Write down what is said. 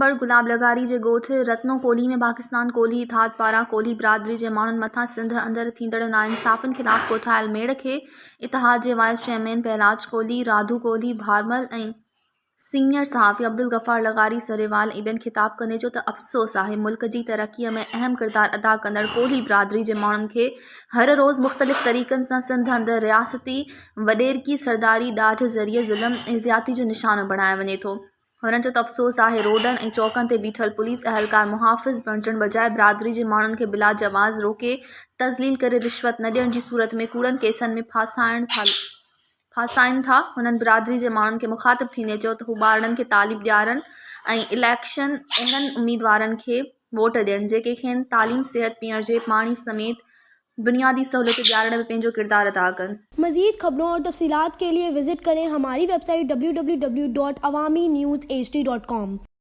Number गुलाब लगारी जे ॻोठ रत्नो कोहली में पाकिस्तान कोहली इतिहाद पारां कोहली बिरादरी जे माण्हुनि मथां सिंध अंदरि थींदड़ नाइंसाफ़ियुनि ख़िलाफ़ कोठायल मेड़ खे इतिहाद जे वाइस चेयरमैन बहराज कोहली, राधू कोहली, भारमल ऐं सीनियर सहाफ़ी अब्दुल गफ़ार लगारी सरेवाल ऐं ॿियनि ख़िताब कंदे चयो त अफ़सोस आहे मुल्क जी तरक़ीअ में अहम किरदारु अदा कंदड़ कोहली बिरादरी जे माण्हुनि खे हर रोज़ मुख़्तलिफ़ तरीक़नि सां सिंध अंदरि रियासती वॾेरकी सरदारी ॾाढ ज़रिए ज़ुल्म ऐं ज़्यादती जो निशानो बणायो वञे थो। हुननि चयो त अफ़सोस आहे रोडनि ऐं चौकनि ते बीठल पुलिस अहलकार मुहाफ़िज़ बणिजण बजाए बिरादरी जे माण्हुनि खे बिला जवाज़ रोके तज़लील करे रिश्वत न ॾियण जी सूरत में कूड़नि केसनि में फासाइनि था। हुननि बिरादरी जे माण्हुनि खे मुख़ातिब थींदे चयो त हू ॿारनि खे तालीम ॾियारनि ऐं इलेक्शन इन्हनि उम्मीदवारनि खे वोट ॾियनि जेके खेनि तालीम, सिहत, पीअण जे पाणी समेत बुनियादी सहूलियतूं ॾियारण में पंहिंजो किरदारु अदा कनि। मज़ीद खबरों और तफसीलात के लिए विजिट करें हमारी वेबसाइट www.awamiNewsHD.com।